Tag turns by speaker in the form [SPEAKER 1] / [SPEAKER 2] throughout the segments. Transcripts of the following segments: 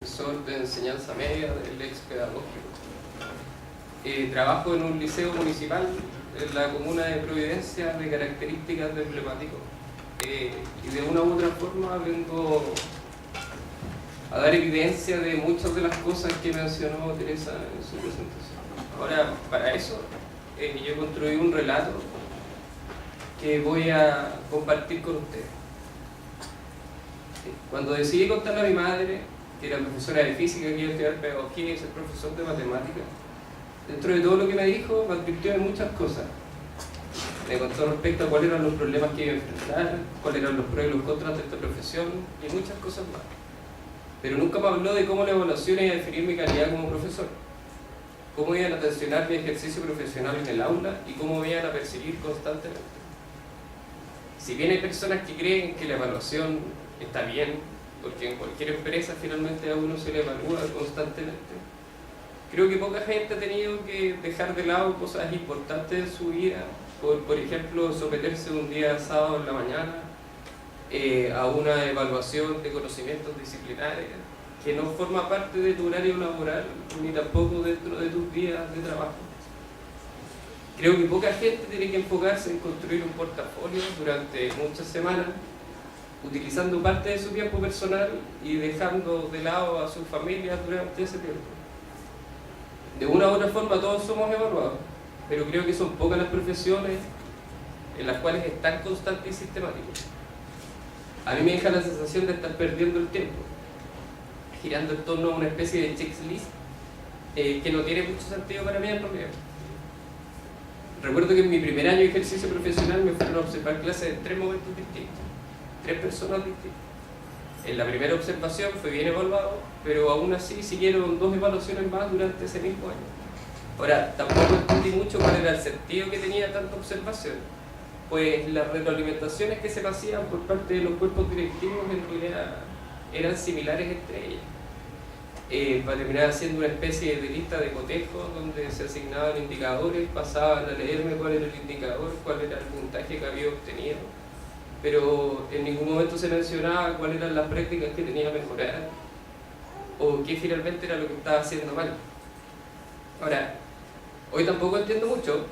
[SPEAKER 1] Profesor de enseñanza media del ex pedagógico. Trabajo en un liceo municipal en la comuna de Providencia de características de emblemático. Y de una u otra forma vengo a dar evidencia de muchas de las cosas que mencionó Teresa en su presentación. Ahora, para eso, yo construí un relato que voy a compartir con ustedes. Cuando decidí contarle a mi madre, que era profesora de física, que iba a estudiar pedagogía y ser profesor de matemáticas, dentro de todo lo que me dijo, me advirtió de muchas cosas. Me contó respecto a cuáles eran los problemas que iba a enfrentar, cuáles eran los pros y los contras de esta profesión y muchas cosas más. Pero nunca me habló de cómo la evaluación iba a definir mi calidad como profesor, cómo iban a tensionar mi ejercicio profesional en el aula y cómo me iban a perseguir constantemente. Si bien hay personas que creen que la evaluación está bien, porque en cualquier empresa finalmente a uno se le evalúa constantemente, creo que poca gente ha tenido que dejar de lado cosas importantes de su vida, por ejemplo, someterse un día sábado en la mañana a una evaluación de conocimientos disciplinarios que no forma parte de tu horario laboral ni tampoco dentro de tus días de trabajo. Creo que poca gente tiene que enfocarse en construir un portafolio durante muchas semanas, utilizando parte de su tiempo personal y dejando de lado a sus familias durante ese tiempo. De una u otra forma todos somos evaluados, pero creo que son pocas las profesiones en las cuales es tan constante y sistemático. A mí me deja la sensación de estar perdiendo el tiempo, girando en torno a una especie de checklist que no tiene mucho sentido para mí en realidad. Recuerdo que en mi primer año de ejercicio profesional me fueron a observar clases en 3 momentos distintos, 3 personas distintas. En la primera observación fue bien evaluado, pero aún así siguieron 2 evaluaciones más durante ese mismo año. Ahora, tampoco entendí mucho cuál era el sentido que tenía tanta observación, pues las retroalimentaciones que se me hacían por parte de los cuerpos directivos en realidad eran similares entre ellas. Para terminar haciendo una especie de lista de cotejos donde se asignaban indicadores, pasaban a leerme cuál era el indicador, cuál era el puntaje que había obtenido, pero en ningún momento se mencionaba cuáles eran las prácticas que tenía que mejorar o qué finalmente era lo que estaba haciendo mal. Ahora, hoy tampoco entiendo mucho,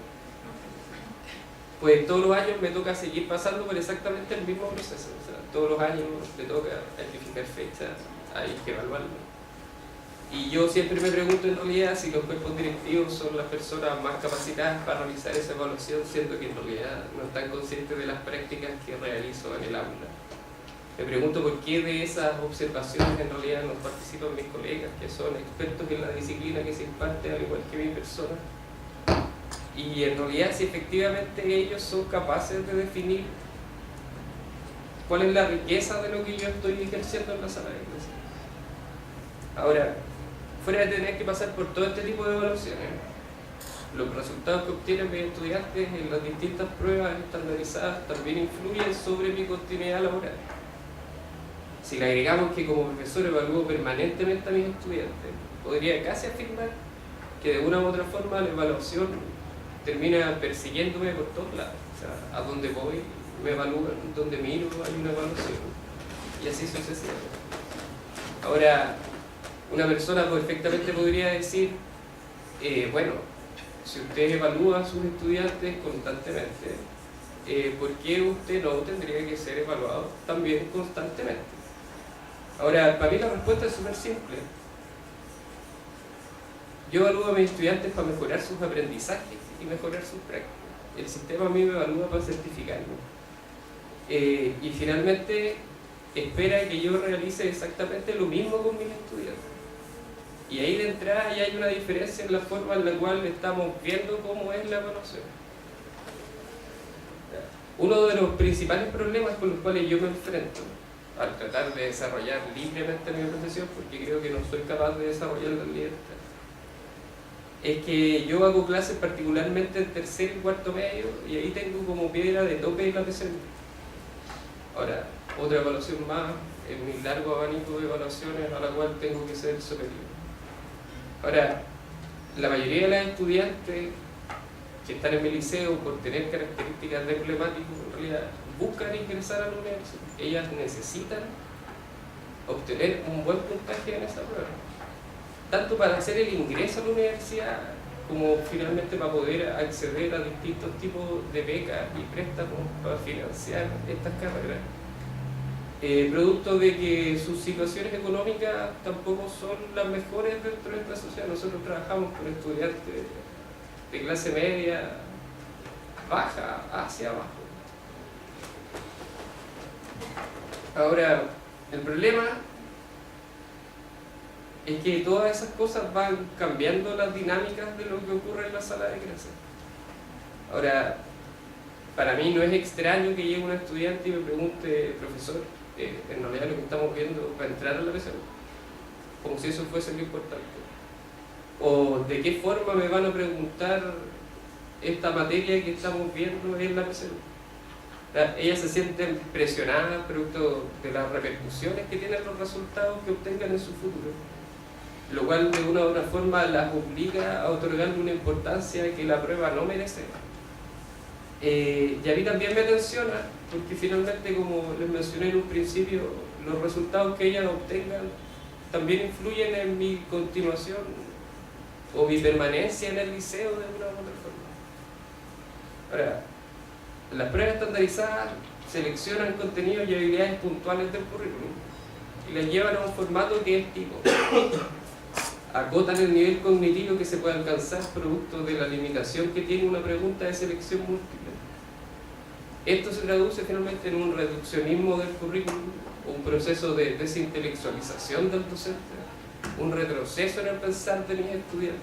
[SPEAKER 1] pues todos los años me toca seguir pasando por exactamente el mismo proceso. O sea, todos los años me toca identificar fechas, hay que evaluarlo. Y yo siempre me pregunto en realidad si los cuerpos directivos son las personas más capacitadas para realizar esa evaluación, siendo que en realidad no están conscientes de las prácticas que realizo en el aula. Me pregunto por qué de esas observaciones en realidad no participan mis colegas, que son expertos en la disciplina que se imparte, al igual que mi persona. Y en realidad si efectivamente ellos son capaces de definir cuál es la riqueza de lo que yo estoy ejerciendo en la sala de clase. Ahora, fuera de tener que pasar por todo este tipo de evaluaciones, los resultados que obtienen mis estudiantes en las distintas pruebas estandarizadas también influyen sobre mi continuidad laboral. Si le agregamos que como profesor evalúo permanentemente a mis estudiantes, podría casi afirmar que de una u otra forma la evaluación termina persiguiéndome por todos lados. O sea, a donde voy me evalúan, donde miro hay una evaluación, y así sucesivamente. Ahora, una persona perfectamente podría decir, bueno, si usted evalúa a sus estudiantes constantemente, ¿por qué usted no tendría que ser evaluado también constantemente? Ahora, para mí la respuesta es súper simple. Yo evalúo a mis estudiantes para mejorar sus aprendizajes y mejorar sus prácticas. El sistema a mí me evalúa para certificarme. Y finalmente espera que yo realice exactamente lo mismo con mis estudiantes. Y ahí de entrada ya hay una diferencia en la forma en la cual estamos viendo cómo es la evaluación. Uno de los principales problemas con los cuales yo me enfrento al tratar de desarrollar libremente mi profesión, porque creo que no soy capaz de desarrollarla en libertad, es que yo hago clases particularmente en tercer y cuarto medio y ahí tengo como piedra de tope la PCM. Ahora, otra evaluación más en mi largo abanico de evaluaciones a la cual tengo que ser superior. Ahora, la mayoría de las estudiantes que están en mi liceo por tener características de emblemático, en realidad buscan ingresar a la universidad. Ellas necesitan obtener un buen puntaje en esa prueba, tanto para hacer el ingreso a la universidad como finalmente para poder acceder a distintos tipos de becas y préstamos para financiar estas carreras. Producto de que sus situaciones económicas tampoco son las mejores dentro de esta sociedad. Nosotros trabajamos con estudiantes de clase media, baja, hacia abajo. Ahora, el problema es que todas esas cosas van cambiando las dinámicas de lo que ocurre en la sala de clases. Ahora, para mí no es extraño que llegue un estudiante y me pregunte, profesor, en realidad lo que estamos viendo para entrar a la PSU, como si eso fuese lo importante. O de qué forma me van a preguntar esta materia que estamos viendo en la PSU. Ellas se sienten presionadas producto de las repercusiones que tienen los resultados que obtengan en su futuro, lo cual de una u otra forma las obliga a otorgarle una importancia que la prueba no merece. Y a mí también me tensiona, porque finalmente, como les mencioné en un principio, los resultados que ellas obtengan también influyen en mi continuación o mi permanencia en el liceo de una u otra forma. Ahora, las pruebas estandarizadas seleccionan contenidos y habilidades puntuales del currículum y las llevan a un formato que es tipo. Acotan el nivel cognitivo que se puede alcanzar producto de la limitación que tiene una pregunta de selección múltiple. Esto se traduce finalmente en un reduccionismo del currículum, un proceso de desintelectualización del docente, un retroceso en el pensar de mis estudiantes,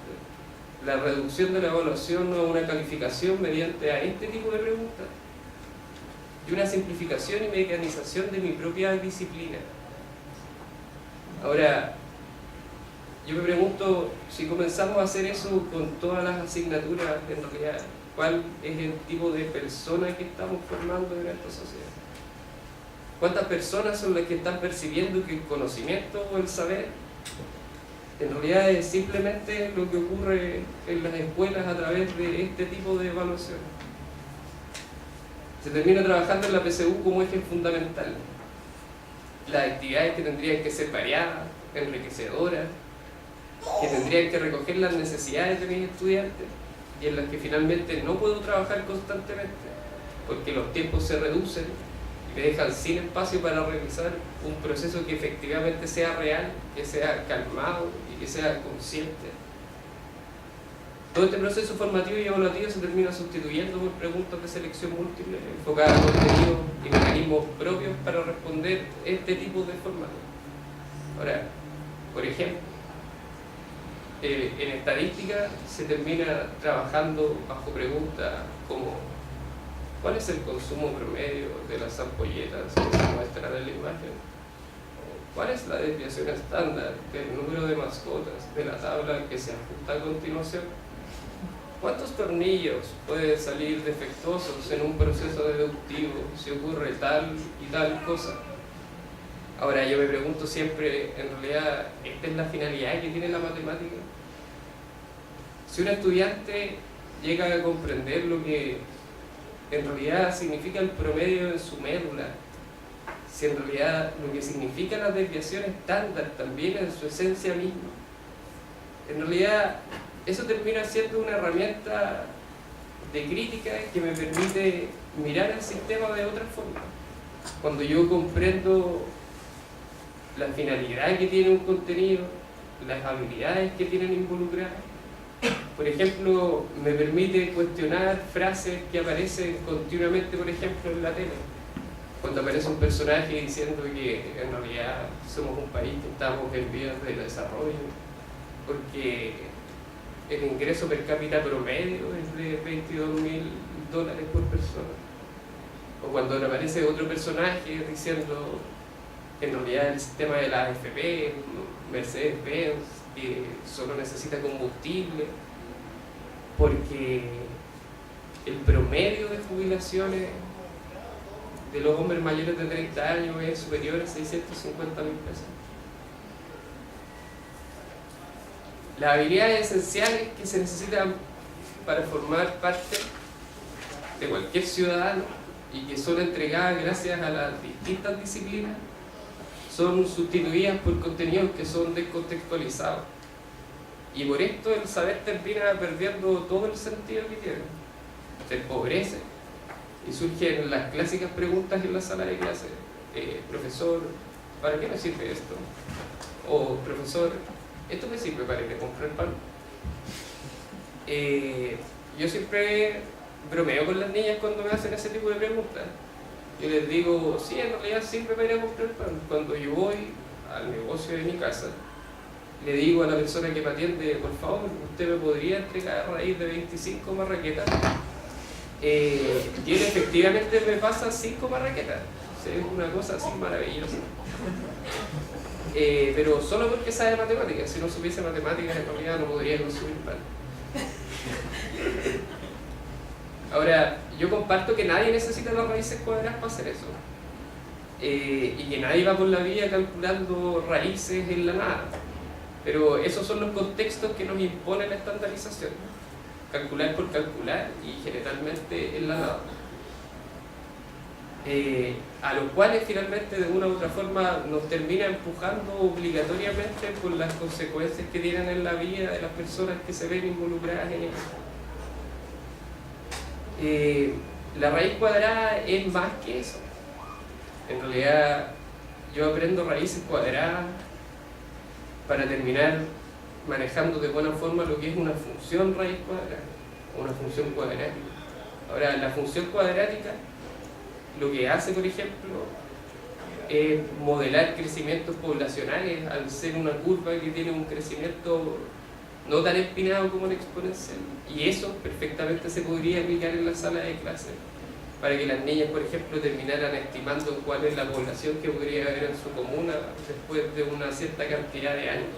[SPEAKER 1] la reducción de la evaluación a una calificación mediante a este tipo de preguntas y una simplificación y mecanización de mi propia disciplina. Ahora, yo me pregunto, si comenzamos a hacer eso con todas las asignaturas, en realidad, ¿cuál es el tipo de persona que estamos formando en esta sociedad? ¿Cuántas personas son las que están percibiendo que el conocimiento o el saber en realidad es simplemente lo que ocurre en las escuelas a través de este tipo de evaluación? Se termina trabajando en la PSU como eje fundamental. Las actividades que tendrían que ser variadas, enriquecedoras, que tendrían que recoger las necesidades de mis estudiantes y en las que finalmente no puedo trabajar constantemente porque los tiempos se reducen y me dejan sin espacio para realizar un proceso que efectivamente sea real, que sea calmado y que sea consciente. Todo este proceso formativo y evaluativo se termina sustituyendo por preguntas de selección múltiple enfocadas a contenidos y mecanismos propios para responder este tipo de formato. Ahora, por ejemplo, en estadística se termina trabajando bajo preguntas como ¿cuál es el consumo promedio de las ampolletas que se muestran en la imagen? ¿Cuál es la desviación estándar del número de mascotas de la tabla que se ajusta a continuación? ¿Cuántos tornillos pueden salir defectuosos en un proceso deductivo si ocurre tal y tal cosa? Ahora, yo me pregunto siempre, en realidad, ¿esta es la finalidad que tiene la matemática? Si un estudiante llega a comprender lo que en realidad significa el promedio en su médula, si en realidad lo que significa la desviación estándar también en su esencia misma, en realidad eso termina siendo una herramienta de crítica que me permite mirar el sistema de otra forma. Cuando yo comprendo la finalidad que tiene un contenido, las habilidades que tienen involucradas, por ejemplo, me permite cuestionar frases que aparecen continuamente, por ejemplo, en la tele. Cuando aparece un personaje diciendo que en realidad somos un país que estamos en vías de desarrollo, porque el ingreso per cápita promedio es de $22.000 por persona. O cuando aparece otro personaje diciendo que en realidad el sistema de la AFP, Mercedes-Benz, que solo necesita combustible, porque el promedio de jubilaciones de los hombres mayores de 30 años es superior a 650.000 pesos. Las habilidades esenciales que se necesitan para formar parte de cualquier ciudadano y que son entregadas gracias a las distintas disciplinas son sustituidas por contenidos que son descontextualizados. Y por esto el saber termina perdiendo todo el sentido que tiene. Se empobrece y surgen las clásicas preguntas en la sala de clase. Profesor, ¿para qué me sirve esto? O profesor, ¿esto me sirve para ir a comprar pan? Yo siempre bromeo con las niñas cuando me hacen ese tipo de preguntas. Yo les digo, sí, en realidad sirve para ir a comprar pan. Cuando yo voy al negocio de mi casa, le digo a la persona que me atiende, por favor, ¿usted me podría entregar a raíz de 25 marraquetas? Y él efectivamente me pasa 5 marraquetas. Es una cosa así maravillosa. Pero solo porque sabe matemáticas. Si no supiese matemáticas, en realidad no podría consumir pan. Ahora, yo comparto que nadie necesita las raíces cuadradas para hacer eso. Y que nadie va por la vida calculando raíces en la nada. Pero esos son los contextos que nos impone la estandarización. Calcular por calcular y generalmente en la nada. A los cuales finalmente de una u otra forma nos termina empujando obligatoriamente por las consecuencias que tienen en la vida de las personas que se ven involucradas en ello. La raíz cuadrada es más que eso. En realidad yo aprendo raíces cuadradas para terminar manejando de buena forma lo que es una función raíz cuadrada, una función cuadrática. Ahora, la función cuadrática lo que hace, por ejemplo, es modelar crecimientos poblacionales al ser una curva que tiene un crecimiento no tan empinado como el exponencial. Y eso perfectamente se podría aplicar en la sala de clase para que las niñas, por ejemplo, terminaran estimando cuál es la población que podría haber en su comuna después de una cierta cantidad de años.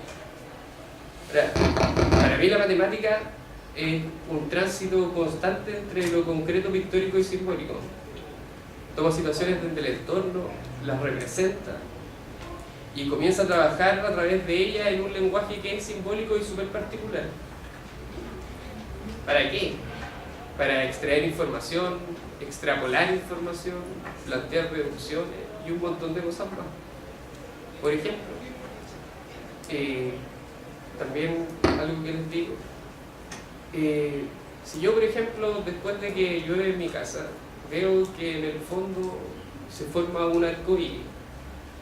[SPEAKER 1] Ahora, para mí la matemática es un tránsito constante entre lo concreto, pictórico y simbólico. Toma situaciones desde el entorno, las representa y comienza a trabajar a través de ella en un lenguaje que es simbólico y súper particular. ¿Para qué? Para extraer información, extrapolar información, plantear reducciones y un montón de cosas más. Por ejemplo, también algo que les digo, si yo, por ejemplo, después de que llueve en mi casa, veo que en el fondo se forma un arco iris,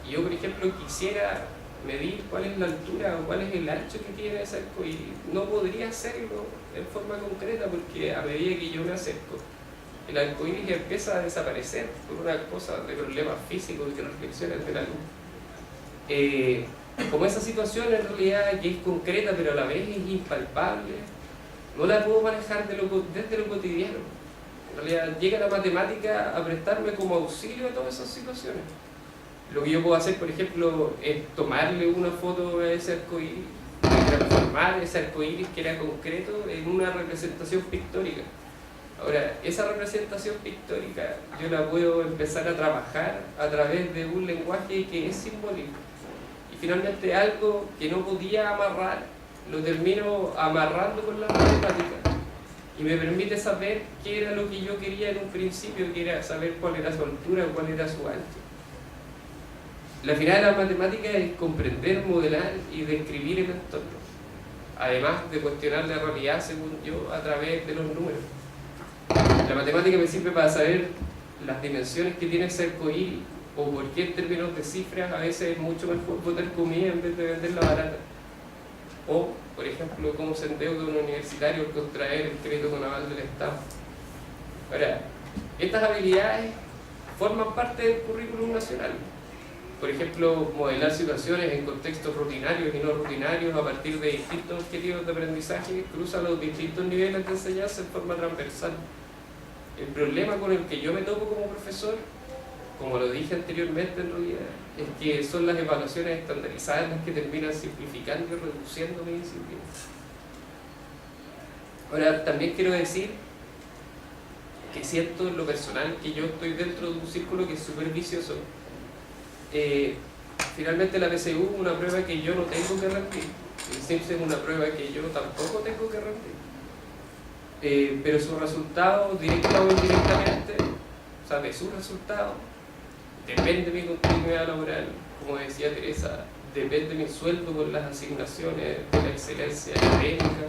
[SPEAKER 1] y yo, por ejemplo, quisiera medir cuál es la altura o cuál es el ancho que tiene ese arco iris, no podría hacerlo en forma concreta porque a medida que yo me acerco, el arco iris empieza a desaparecer por una cosa de problemas físicos y reflexiones de la luz. Como esa situación en realidad que es concreta pero a la vez es impalpable, no la puedo manejar desde lo cotidiano. En realidad llega la matemática a prestarme como auxilio a todas esas situaciones. Lo que yo puedo hacer, por ejemplo, es tomarle una foto a ese arcoíris y transformar ese arcoíris que era concreto en una representación pictórica. Ahora, esa representación pictórica yo la puedo empezar a trabajar a través de un lenguaje que es simbólico. Y finalmente algo que no podía amarrar, lo termino amarrando con la matemática. Y me permite saber qué era lo que yo quería en un principio, que era saber cuál era su altura o cuál era su ancho. La finalidad de la matemática es comprender, modelar y describir el entorno, además de cuestionar la realidad, según yo, a través de los números. La matemática me sirve para saber las dimensiones que tiene ese arcoíris, o por qué en términos de cifras a veces es mucho mejor botar comida en vez de venderla barata. O, por ejemplo, cómo se endeuda un universitario al contraer el crédito con aval del Estado. Ahora, estas habilidades forman parte del currículum nacional. Por ejemplo, modelar situaciones en contextos rutinarios y no rutinarios a partir de distintos objetivos de aprendizaje que cruzan los distintos niveles de enseñanza en forma transversal. El problema con el que yo me topo como profesor, como lo dije anteriormente en realidad, es que son las evaluaciones estandarizadas las que terminan simplificando y reduciendo mi disciplina. Ahora, también quiero decir que siento en lo personal que yo estoy dentro de un círculo que es súper vicioso. Finalmente la PSU es una prueba que yo no tengo que rendir, el CIMSS es una prueba que yo tampoco tengo que rendir, pero sus resultados, directa o indirectamente, o sea, de sus resultados, depende mi continuidad laboral, como decía Teresa, depende mi sueldo por las asignaciones de la excelencia académica.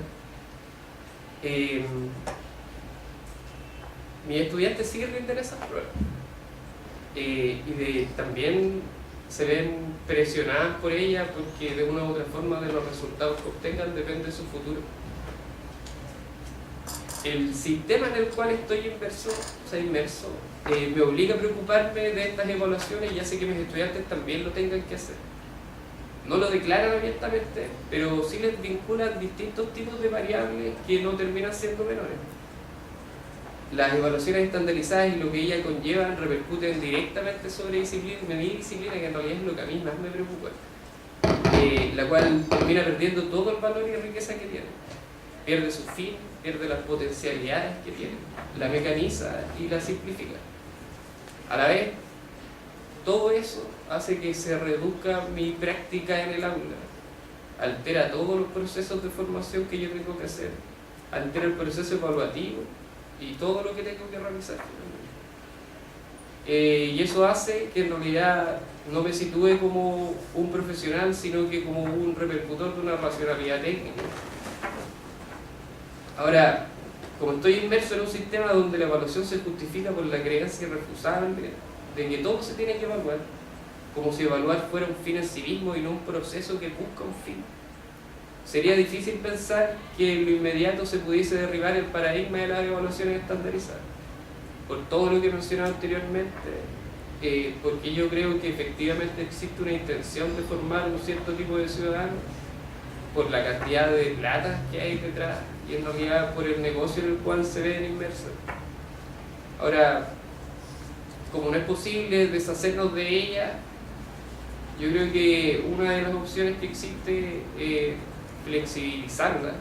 [SPEAKER 1] Mis estudiantes sí rinden esas pruebas también se ven presionadas por ellas porque de una u otra forma de los resultados que obtengan depende de su futuro. El sistema en el cual estoy inmerso me obliga a preocuparme de estas evaluaciones y hace que mis estudiantes también lo tengan que hacer. No lo declaran abiertamente, pero sí les vinculan distintos tipos de variables que no terminan siendo menores. Las evaluaciones estandarizadas y lo que ellas conllevan repercuten directamente sobre mi disciplina, que en realidad es lo que a mí más me preocupa, la cual termina perdiendo todo el valor y riqueza que tiene. Pierde su fin, pierde las potencialidades que tiene, la mecaniza y la simplifica. A la vez, todo eso hace que se reduzca mi práctica en el aula, altera todos los procesos de formación que yo tengo que hacer, altera el proceso evaluativo y todo lo que tengo que realizar. Y eso hace que en realidad no me sitúe como un profesional, sino que como un repercutor de una racionalidad técnica. Ahora, como estoy inmerso en un sistema donde la evaluación se justifica por la creencia irrefusable de que todo se tiene que evaluar, como si evaluar fuera un fin en sí mismo y no un proceso que busca un fin, sería difícil pensar que en lo inmediato se pudiese derribar el paradigma de las evaluaciones estandarizadas. Por todo lo que he mencionado anteriormente, porque yo creo que efectivamente existe una intención de formar un cierto tipo de ciudadanos, por la cantidad de plata que hay detrás y en realidad por el negocio en el cual se ven inmersos. Ahora, como no es posible deshacernos de ella, yo creo que una de las opciones que existe es flexibilizarla,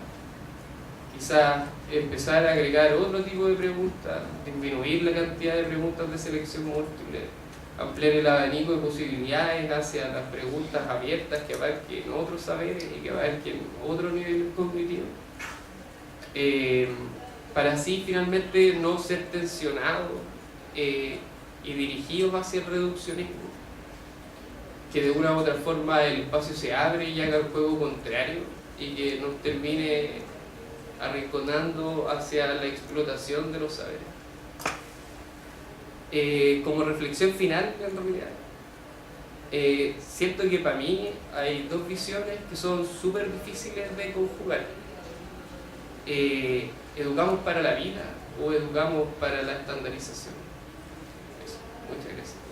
[SPEAKER 1] quizás empezar a agregar otro tipo de preguntas, disminuir la cantidad de preguntas de selección múltiple, ampliar el abanico de posibilidades hacia las preguntas abiertas que abarquen otros saberes y que abarquen otro nivel cognitivo, para así finalmente no ser tensionados y dirigidos hacia el reduccionismo, que de una u otra forma el espacio se abre y haga el juego contrario y que nos termine arrinconando hacia la explotación de los saberes. Como reflexión final, en realidad, siento que para mí hay dos visiones que son súper difíciles de conjugar. ¿Educamos para la vida o educamos para la estandarización? Eso. Muchas gracias.